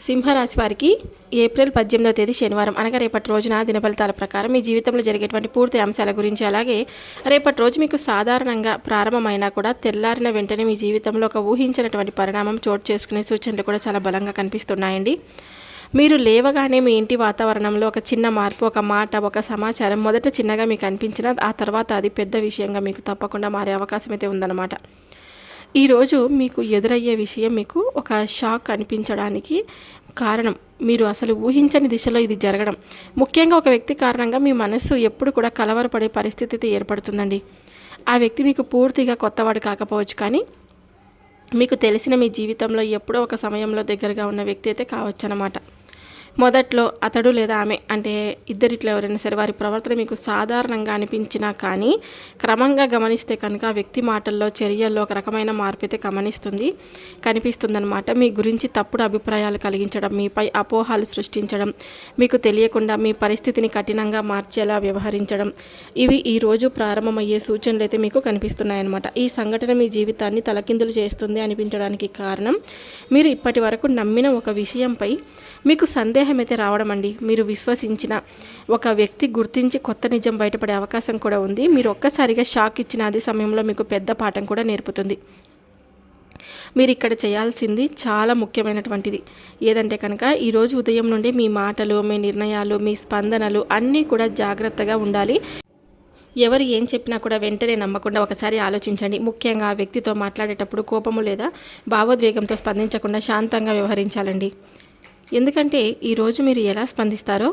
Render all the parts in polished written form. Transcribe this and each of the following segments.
సింహరాశి వారికి ఏప్రిల్ 18వ తేదీ శనివారం అనగా రేపటి రోజున దినఫలితాల ప్రకారం మీ జీవితంలో జరిగేటువంటి పూర్తి అంశాల గురించి, అలాగే రేపటి రోజు మీకు సాధారణంగా ప్రారంభమైనా కూడా తెల్లారిన వెంటనే మీ జీవితంలో ఒక ఊహించినటువంటి పరిణామం చోటు చేసుకునే సూచనలు కూడా చాలా బలంగా కనిపిస్తున్నాయండి. మీరు లేవగానే మీ ఇంటి వాతావరణంలో ఒక చిన్న మార్పు, ఒక మాట, ఒక సమాచారం మొదట చిన్నగా మీకు అనిపించినా ఆ తర్వాత అది పెద్ద విషయంగా మీకు తప్పకుండా మారే అవకాశం అయితే ఉందన్నమాట. ఈరోజు మీకు ఎదురయ్యే విషయం మీకు ఒక షాక్ అనిపించడానికి కారణం, మీరు అసలు ఊహించని దిశలో ఇది జరగడం. ముఖ్యంగా ఒక వ్యక్తి కారణంగా మీ మనస్సు ఎప్పుడు కూడా కలవరపడే పరిస్థితి ఏర్పడుతుందండి. ఆ వ్యక్తి మీకు పూర్తిగా కొత్తవాడు కాకపోవచ్చు, కానీ మీకు తెలిసిన మీ జీవితంలో ఎప్పుడో ఒక సమయంలో దగ్గరగా ఉన్న వ్యక్తి అయితే కావచ్చు అన్నమాట. మొదట్లో అతడు లేదా ఆమె అంటే ఇద్దరిట్లో ఎవరైనా సరే వారి ప్రవర్తన మీకు సాధారణంగా అనిపించినా కానీ క్రమంగా గమనిస్తే కనుక ఆ వ్యక్తి మాటల్లో, చర్యల్లో ఒక రకమైన మార్పు అయితే కనిపిస్తుందన్నమాట. మీ గురించి తప్పుడు అభిప్రాయాలు కలిగించడం, మీపై అపోహలు సృష్టించడం, మీకు తెలియకుండా మీ పరిస్థితిని కఠినంగా మార్చేలా వ్యవహరించడం, ఇవి ఈరోజు ప్రారంభమయ్యే సూచనలు అయితే మీకు కనిపిస్తున్నాయన్నమాట. ఈ సంఘటన మీ జీవితాన్ని తలకిందులు చేస్తుంది అనిపించడానికి కారణం, మీరు ఇప్పటి వరకు నమ్మిన ఒక విషయంపై మీకు సందేహం అయితే రావడం అండి. మీరు విశ్వసించిన ఒక వ్యక్తి గుర్తించి కొత్త నిజం బయటపడే అవకాశం కూడా ఉంది. మీరు ఒక్కసారిగా షాక్ ఇచ్చిన అదే సమయంలో మీకు పెద్ద పాఠం కూడా నేర్పుతుంది. మీరు ఇక్కడ చేయాల్సింది చాలా ముఖ్యమైనటువంటిది ఏదంటే కనుక, ఈరోజు ఉదయం నుండి మీ మాటలు, మీ నిర్ణయాలు, మీ స్పందనలు అన్నీ కూడా జాగ్రత్తగా ఉండాలి. ఎవరు ఏం చెప్పినా కూడా వెంటనే నమ్మకుండా ఒకసారి ఆలోచించండి. ముఖ్యంగా ఆ వ్యక్తితో మాట్లాడేటప్పుడు కోపము లేదా భావోద్వేగంతో స్పందించకుండా శాంతంగా వ్యవహరించాలండి. ఎందుకంటే ఈరోజు మీరు ఎలా స్పందిస్తారో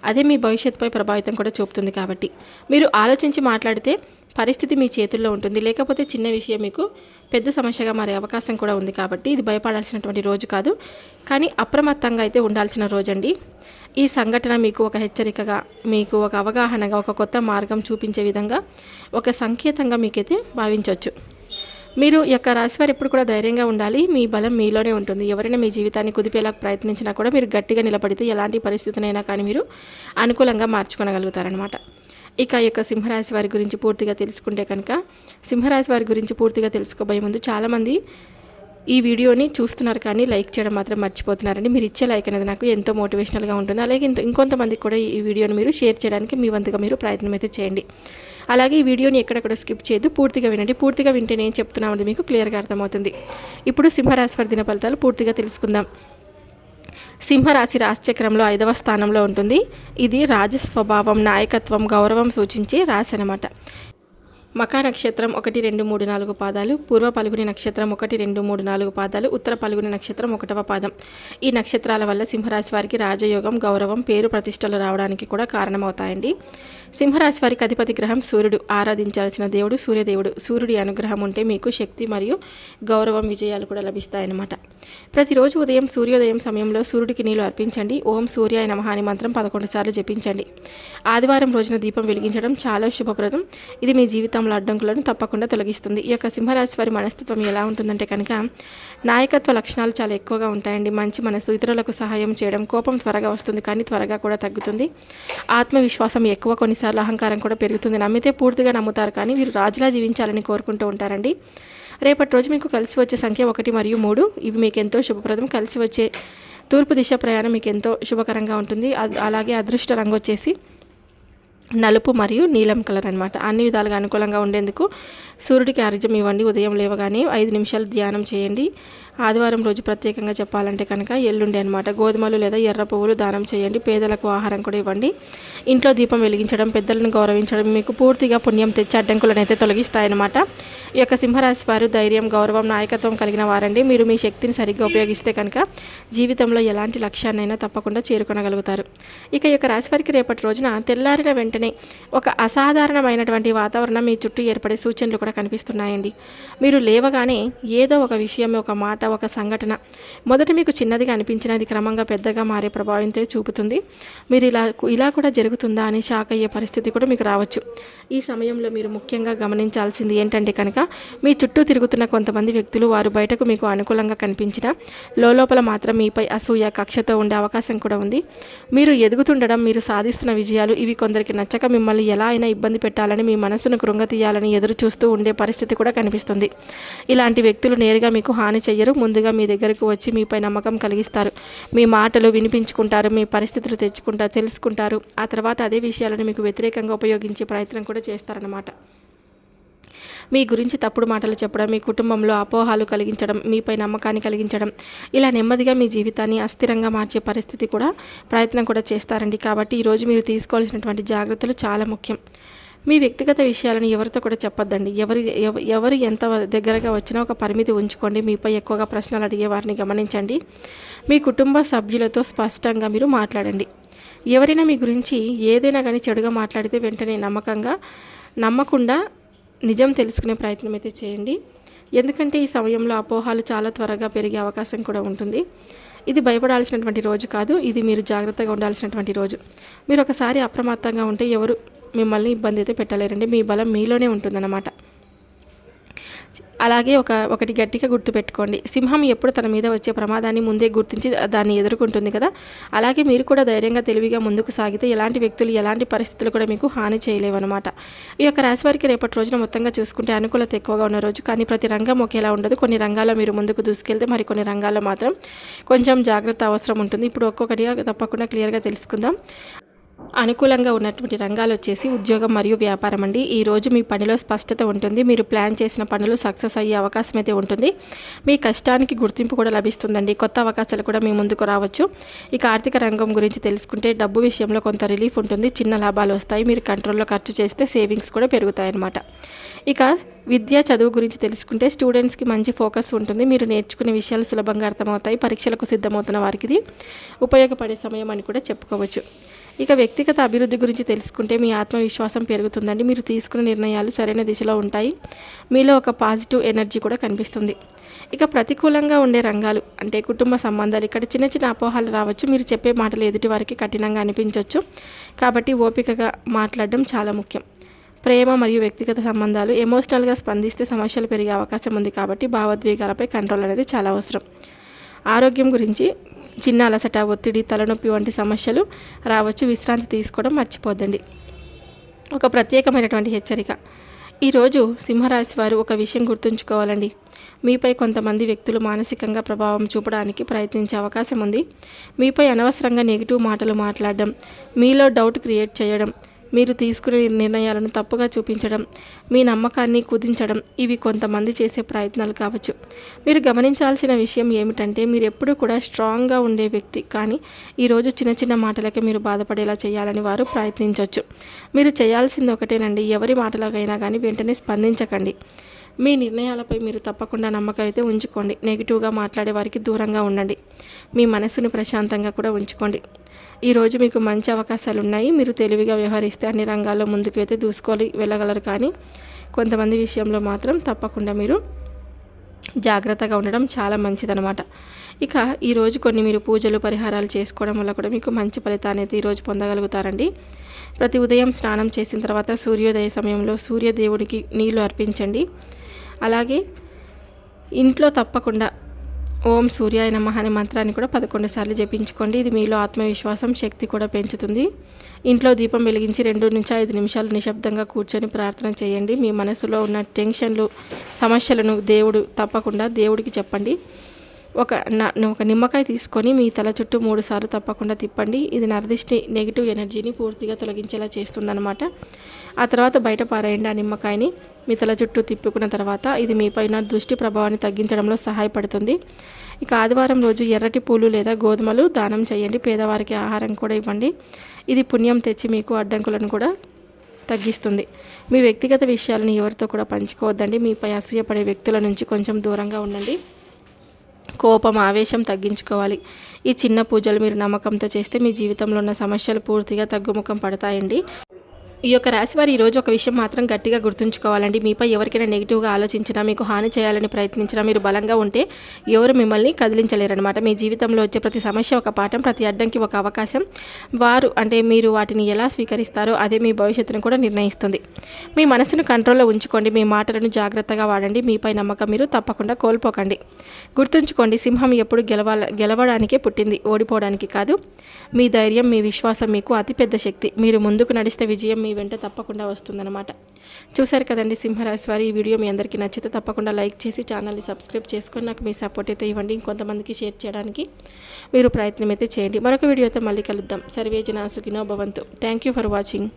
అదే మీ భవిష్యత్తుపై ప్రభావితం కూడా చూపుతుంది. కాబట్టి మీరు ఆలోచించి మాట్లాడితే పరిస్థితి మీ చేతుల్లో ఉంటుంది. లేకపోతే చిన్న విషయం మీకు పెద్ద సమస్యగా మారే అవకాశం కూడా ఉంది. కాబట్టి ఇది భయపడాల్సినటువంటి రోజు కాదు, కానీ అప్రమత్తంగా అయితే ఉండాల్సిన రోజు అండి. ఈ సంఘటన మీకు ఒక హెచ్చరికగా, మీకు ఒక అవగాహనగా, ఒక కొత్త మార్గం చూపించే విధంగా ఒక సంకేతంగా మీకైతే భావించవచ్చు. మీరు యొక్క రాశివారు ఎప్పుడు కూడా ధైర్యంగా ఉండాలి. మీ బలం మీలోనే ఉంటుంది. ఎవరైనా మీ జీవితాన్ని కుదిపేలా ప్రయత్నించినా కూడా మీరు గట్టిగా నిలబడితే ఎలాంటి పరిస్థితినైనా కానీ మీరు అనుకూలంగా మార్చుకోగలుగుతారనమాట. ఇక ఈ యొక్క సింహరాశి వారి గురించి పూర్తిగా తెలుసుకుంటే కనుక, సింహరాశి వారి గురించి పూర్తిగా తెలుసుకోబోయే ముందు చాలామంది ఈ వీడియోని చూస్తున్నారు కానీ లైక్ చేయడం మాత్రం మర్చిపోతున్నారండి. మీరు ఇచ్చే లైక్ అనేది నాకు ఎంతో మోటివేషనల్గా ఉంటుంది. అలాగే ఇంకొంతమందికి కూడా ఈ వీడియోని మీరు షేర్ చేయడానికి మీ వంతుగా మీరు ప్రయత్నం అయితే చేయండి. అలాగే ఈ వీడియోని ఎక్కడెక్కడ స్కిప్ చేయొద్దు, పూర్తిగా వినండి. పూర్తిగా వింటే నేను చెప్తున్నామని మీకు క్లియర్గా అర్థమవుతుంది. ఇప్పుడు సింహరాశి వారి దిన ఫలితాలు పూర్తిగా తెలుసుకుందాం. సింహరాశి రాశిచక్రంలో 5వ స్థానంలో ఉంటుంది. ఇది రాజస్వభావం, నాయకత్వం, గౌరవం సూచించే రాశి అన్నమాట. మకా నక్షత్రం 1, 2, 3, 4 పాదాలు, పూర్వ పలుగుని నక్షత్రం 1, 2, 3, 4 పాదాలు, ఉత్తర పలుగుని నక్షత్రం 1వ పాదం. ఈ నక్షత్రాల వల్ల సింహరాశి వారికి రాజయోగం, గౌరవం, పేరు ప్రతిష్టలు రావడానికి కూడా కారణమవుతాయండి. సింహరాశి వారికి అధిపతి గ్రహం సూర్యుడు. ఆరాధించాల్సిన దేవుడు సూర్యదేవుడు. సూర్యుడి అనుగ్రహం ఉంటే మీకు శక్తి మరియు గౌరవం, విజయాలు కూడా లభిస్తాయన్నమాట. ప్రతిరోజు ఉదయం సూర్యోదయం సమయంలో సూర్యుడికి నీళ్లు అర్పించండి. ఓం సూర్యాయ నమః అని మంత్రం 11 సార్లు జపించండి. ఆదివారం రోజున దీపం వెలిగించడం చాలా శుభప్రదం. ఇది మీ జీవితంలో అడ్డంకులను తప్పకుండా తొలగిస్తుంది. ఈ యొక్క సింహరాశి వారి మనస్తత్వం ఎలా ఉంటుందంటే కనుక, నాయకత్వ లక్షణాలు చాలా ఎక్కువగా ఉంటాయండి. మంచి మనసు, ఇతరులకు సహాయం చేయడం, కోపం త్వరగా వస్తుంది కానీ త్వరగా కూడా తగ్గుతుంది. ఆత్మవిశ్వాసం ఎక్కువ, కొన్నిసార్లు అహంకారం కూడా పెరుగుతుంది. నమ్మితే పూర్తిగా నమ్ముతారు కానీ వీరు రాజులా జీవించాలని కోరుకుంటూ ఉంటారండి. రేపటి రోజు మీకు కలిసి వచ్చే సంఖ్య 1 మరియు 3. ఇవి మీకు ఎంతో శుభప్రదం. కలిసి వచ్చే తూర్పు దిశ ప్రయాణం మీకు ఎంతో శుభకరంగా ఉంటుంది. అలాగే అదృష్ట రంగు వచ్చేసి నలుపు మరియు నీలం కలర్ అనమాట. అన్ని విధాలుగా అనుకూలంగా ఉండేందుకు సూర్యుడికి ఆర్ఘ్యం ఇవ్వండి. ఉదయం లేవగానే 5 నిమిషాలు ధ్యానం చేయండి. ఆదివారం రోజు ప్రత్యేకంగా చెప్పాలంటే కనుక ఎల్లుండి అనమాట గోధుమలు లేదా ఎర్ర పువ్వులు దానం చేయండి. పేదలకు ఆహారం కూడా ఇవ్వండి. ఇంట్లో దీపం వెలిగించడం, పెద్దలను గౌరవించడం మీకు పూర్తిగా పుణ్యం తెచ్చి అడ్డంకులను అయితే తొలగిస్తాయన్నమాట. ఈ యొక్క సింహరాశి వారు ధైర్యం, గౌరవం, నాయకత్వం కలిగిన వారండి. మీరు మీ శక్తిని సరిగ్గా ఉపయోగిస్తే కనుక జీవితంలో ఎలాంటి లక్ష్యాన్నైనా తప్పకుండా చేరుకొనగలుగుతారు. ఇక ఈ యొక్క రాశి వారికి రేపటి రోజున తెల్లారిన వెంటనే ఒక అసాధారణమైనటువంటి వాతావరణం మీ చుట్టూ ఏర్పడే సూచనలు కూడా కనిపిస్తున్నాయండి. మీరు లేవగానే ఏదో ఒక విషయం, ఒక మాట, ఒక సంఘటన మొదట మీకు చిన్నదిగా అనిపించినది క్రమంగా పెద్దగా మారే ప్రభావంతో చూపుతుంది. మీరు ఇలా కూడా జరుగుతుందా అని షాక్ అయ్యే పరిస్థితి కూడా మీకు రావచ్చు. ఈ సమయంలో మీరు ముఖ్యంగా గమనించాల్సింది ఏంటంటే కనుక, మీ చుట్టూ తిరుగుతున్న కొంతమంది వ్యక్తులు వారు బయటకు మీకు అనుకూలంగా కనిపించిన లోపల మాత్రం మీపై అసూయ, కక్షతో ఉండే అవకాశం కూడా ఉంది. మీరు ఎదుగుతుండడం, మీరు సాధిస్తున్న విజయాలు ఇవి కొందరికి నచ్చక మిమ్మల్ని ఎలా అయినా ఇబ్బంది పెట్టాలని, మీ మనసును కృంగతీయాలని ఎదురు చూస్తూ ఉండే పరిస్థితి కూడా కనిపిస్తుంది. ఇలాంటి వ్యక్తులు నేరుగా మీకు హాని చెయ్యరు, ముందుగా మీ దగ్గరకు వచ్చి మీపై నమ్మకం కలిగిస్తారు. మీ మాటలు వినిపించుకుంటారు, మీ పరిస్థితులు తెలుసుకుంటారు. ఆ తర్వాత అదే విషయాలను మీకు వ్యతిరేకంగా ఉపయోగించే ప్రయత్నం కూడా చేస్తారన్నమాట. మీ గురించి తప్పుడు మాటలు చెప్పడం, మీ కుటుంబంలో అపోహాలు కలిగించడం, మీపై నమ్మకాన్ని కలిగించడం, ఇలా నెమ్మదిగా మీ జీవితాన్ని అస్థిరంగా మార్చే పరిస్థితి కూడా ప్రయత్నం కూడా చేస్తారండి. కాబట్టి ఈరోజు మీరు తీసుకోవాల్సినటువంటి జాగ్రత్తలు చాలా ముఖ్యం. మీ వ్యక్తిగత విషయాలను ఎవరితో కూడా చెప్పొద్దండి. ఎవరు ఎంత దగ్గరగా వచ్చినా ఒక పరిమితి ఉంచుకోండి. మీపై ఎక్కువగా ప్రశ్నలు అడిగే వారిని గమనించండి. మీ కుటుంబ సభ్యులతో స్పష్టంగా మీరు మాట్లాడండి. ఎవరైనా మీ గురించి ఏదైనా కానీ చెడుగా మాట్లాడితే వెంటనే నమ్మకుండా నిజం తెలుసుకునే ప్రయత్నం అయితే చేయండి. ఎందుకంటే ఈ సమయంలో అపోహాలు చాలా త్వరగా పెరిగే అవకాశం కూడా ఉంటుంది. ఇది భయపడాల్సినటువంటి రోజు కాదు, ఇది మీరు జాగ్రత్తగా ఉండాల్సినటువంటి రోజు. మీరు ఒకసారి అప్రమత్తంగా ఉంటే ఎవరు మిమ్మల్ని ఇబ్బంది అయితే పెట్టలేరండి. మీ బలం మీలోనే ఉంటుందన్నమాట. అలాగే ఒకటి గట్టిగా గుర్తుపెట్టుకోండి. సింహం ఎప్పుడు తన మీద వచ్చే ప్రమాదాన్ని ముందే గుర్తించి దాన్ని ఎదుర్కొంటుంది కదా. అలాగే మీరు కూడా ధైర్యంగా తెలివిగా ముందుకు సాగితే ఎలాంటి వ్యక్తులు ఎలాంటి పరిస్థితులు కూడా మీకు హాని చేయలేవన్నమాట. ఈ యొక్క రాశి వారికి రేపటి రోజున మొత్తంగా చూసుకుంటే అనుకూలత ఎక్కువగా ఉన్న రోజు. కానీ ప్రతి రంగం ఒకేలా ఉండదు. కొన్ని రంగాల్లో మీరు ముందుకు దూసుకెళ్తే మరికొన్ని రంగాల్లో మాత్రం కొంచెం జాగ్రత్త అవసరం ఉంటుంది. ఇప్పుడు ఒక్కొక్కటిగా తప్పకుండా క్లియర్గా తెలుసుకుందాం. అనుకూలంగా ఉన్నటువంటి రంగాలు వచ్చేసి ఉద్యోగం మరియు వ్యాపారం అండి. ఈరోజు మీ పనిలో స్పష్టత ఉంటుంది. మీరు ప్లాన్ చేసిన పనులు సక్సెస్ అయ్యే అవకాశం అయితే ఉంటుంది. మీ కష్టానికి గుర్తింపు కూడా లభిస్తుందండి. కొత్త అవకాశాలు కూడా మీ ముందుకు రావచ్చు. ఇక ఆర్థిక రంగం గురించి తెలుసుకుంటే డబ్బు విషయంలో కొంత రిలీఫ్ ఉంటుంది. చిన్న లాభాలు వస్తాయి. మీరు కంట్రోల్లో ఖర్చు చేస్తే సేవింగ్స్ కూడా పెరుగుతాయి అన్నమాట. ఇక విద్య చదువు గురించి తెలుసుకుంటే స్టూడెంట్స్కి మంచి ఫోకస్ ఉంటుంది. మీరు నేర్చుకునే విషయాలు సులభంగా అర్థమవుతాయి. పరీక్షలకు సిద్ధమవుతున్న వారికి ఇది ఉపయోగపడే సమయం అని కూడా చెప్పుకోవచ్చు. ఇక వ్యక్తిగత అభివృద్ధి గురించి తెలుసుకుంటే మీ ఆత్మవిశ్వాసం పెరుగుతుందండి. మీరు తీసుకునే నిర్ణయాలు సరైన దిశలో ఉంటాయి. మీలో ఒక పాజిటివ్ ఎనర్జీ కూడా కనిపిస్తుంది. ఇక ప్రతికూలంగా ఉండే రంగాలు అంటే కుటుంబ సంబంధాలు. ఇక్కడ చిన్న చిన్న అపోహాలు రావచ్చు. మీరు చెప్పే మాటలు ఎదుటి వారికి కఠినంగా అనిపించవచ్చు. కాబట్టి ఓపికగా మాట్లాడడం చాలా ముఖ్యం. ప్రేమ మరియు వ్యక్తిగత సంబంధాలు. ఎమోషనల్గా స్పందిస్తే సమస్యలు పెరిగే అవకాశం ఉంది. కాబట్టి భావోద్వేగాలపై కంట్రోల్ అనేది చాలా అవసరం. ఆరోగ్యం గురించి చిన్న అలసట, ఒత్తిడి, తలనొప్పి వంటి సమస్యలు రావచ్చు. విశ్రాంతి తీసుకోవడం మర్చిపోద్దండి. ఒక ప్రత్యేకమైనటువంటి హెచ్చరిక. ఈరోజు సింహరాశి వారు ఒక విషయం గుర్తుంచుకోవాలండి. మీపై కొంతమంది వ్యక్తులు మానసికంగా ప్రభావం చూపడానికి ప్రయత్నించే అవకాశం ఉంది. మీపై అనవసరంగా నెగిటివ్ మాటలు మాట్లాడడం, మీలో డౌట్ క్రియేట్ చేయడం, మీరు తీసుకునే నిర్ణయాలను తప్పుగా చూపించడం, మీ నమ్మకాన్ని కుదించడం, ఇవి కొంతమంది చేసే ప్రయత్నాలు కావచ్చు. మీరు గమనించాల్సిన విషయం ఏమిటంటే మీరు ఎప్పుడూ కూడా స్ట్రాంగ్గా ఉండే వ్యక్తి. కానీ ఈరోజు చిన్న చిన్న మాటలకే మీరు బాధపడేలా చేయాలని వారు ప్రయత్నించవచ్చు. మీరు చేయాల్సింది ఒకటేనండి. ఎవరి మాటలకైనా కానీ వెంటనే స్పందించకండి. మీ నిర్ణయాలపై మీరు తప్పకుండా నమ్మకం అయితే ఉంచుకోండి. నెగిటివ్గా మాట్లాడే వారికి దూరంగా ఉండండి. మీ మనసును ప్రశాంతంగా కూడా ఉంచుకోండి. ఈరోజు మీకు మంచి అవకాశాలు ఉన్నాయి. మీరు తెలివిగా వ్యవహరిస్తే అన్ని రంగాల్లో ముందుకు అయితే వెళ్ళగలరు. కానీ కొంతమంది విషయంలో మాత్రం తప్పకుండా మీరు జాగ్రత్తగా ఉండడం చాలా మంచిదన్నమాట. ఇక ఈరోజు కొన్ని మీరు పూజలు పరిహారాలు చేసుకోవడం వల్ల కూడా మీకు మంచి ఫలితాన్ని అయితే ఈరోజు పొందగలుగుతారండి. ప్రతి ఉదయం స్నానం చేసిన తర్వాత సూర్యోదయ సమయంలో సూర్యదేవుడికి నీళ్లు అర్పించండి. అలాగే ఇంట్లో తప్పకుండా ఓం సూర్యాయ నమః అనే మంత్రాన్ని కూడా 11 సార్లు జపించుకోండి. ఇది మీలో ఆత్మవిశ్వాసం, శక్తి కూడా పెంచుతుంది. ఇంట్లో దీపం వెలిగించి 2 నుంచి 5 నిమిషాలు నిశ్శబ్దంగా కూర్చొని ప్రార్థన చేయండి. మీ మనసులో ఉన్న టెన్షన్లు, సమస్యలను తప్పకుండా దేవుడికి చెప్పండి. ఒక నిమ్మకాయ తీసుకొని మీ తల చుట్టూ 3 సార్లు తప్పకుండా తిప్పండి. ఇది నరదిష్టి నెగిటివ్ ఎనర్జీని పూర్తిగా తొలగించేలా చేస్తుందన్నమాట. ఆ తర్వాత బయట పారేయండి. ఆ నిమ్మకాయని మీ తల చుట్టూ తిప్పుకున్న తర్వాత ఇది మీపైన దృష్టి ప్రభావాన్ని తగ్గించడంలో సహాయపడుతుంది. ఇక ఆదివారం రోజు ఎర్రటి పూలు లేదా గోధుమలు దానం చేయండి. పేదవారికి ఆహారం కూడా ఇవ్వండి. ఇది పుణ్యం తెచ్చి మీకు అడ్డంకులను కూడా తగ్గిస్తుంది. మీ వ్యక్తిగత విషయాలను ఎవరితో కూడా పంచుకోవద్దండి. మీపై అసూయపడే వ్యక్తుల నుంచి కొంచెం దూరంగా ఉండండి. కోపం, ఆవేశం తగ్గించుకోవాలి. ఈ చిన్న పూజలు మీరు నమ్మకంతో చేస్తే మీ జీవితంలో ఉన్న సమస్యలు పూర్తిగా తగ్గుముఖం పడతాయండి. ఈ యొక్క రాశివారు ఈరోజు ఒక విషయం మాత్రం గట్టిగా గుర్తుంచుకోవాలండి. మీపై ఎవరికైనా నెగిటివ్గా ఆలోచించినా, మీకు హాని చేయాలని ప్రయత్నించినా మీరు బలంగా ఉంటే ఎవరు మిమ్మల్ని కదిలించలేరనమాట. మీ జీవితంలో వచ్చే ప్రతి సమస్య ఒక పాఠం, ప్రతి అడ్డంకి ఒక అవకాశం. మీరు వాటిని ఎలా స్వీకరిస్తారో అదే మీ భవిష్యత్తును కూడా నిర్ణయిస్తుంది. మీ మనసును కంట్రోల్లో ఉంచుకోండి. మీ మాటలను జాగ్రత్తగా వాడండి. మీపై నమ్మకం మీరు తప్పకుండా కోల్పోకండి. గుర్తుంచుకోండి, సింహం ఎప్పుడు గెలవడానికే పుట్టింది, ఓడిపోవడానికి కాదు. మీ ధైర్యం, మీ విశ్వాసం మీకు అతిపెద్ద శక్తి. మీరు ముందుకు నడిస్తే విజయం మీ వెంట తప్పకుండా వస్తుందన్నమాట. చూశారు కదండి సింహరాశి వారి ఈ వీడియో మీ అందరికీ నచ్చితే తప్పకుండా లైక్ చేసి ఛానల్ని సబ్స్క్రైబ్ చేసుకొని నాకు మీ సపోర్ట్ అయితే ఇవ్వండి. ఇంకొంతమందికి షేర్ చేయడానికి మీరు ప్రయత్నం అయితే చేయండి. మరొక వీడియోతో మళ్ళీ కలుద్దాం. సర్వే జనా సుఖినో భవంతు. Thank you for watching.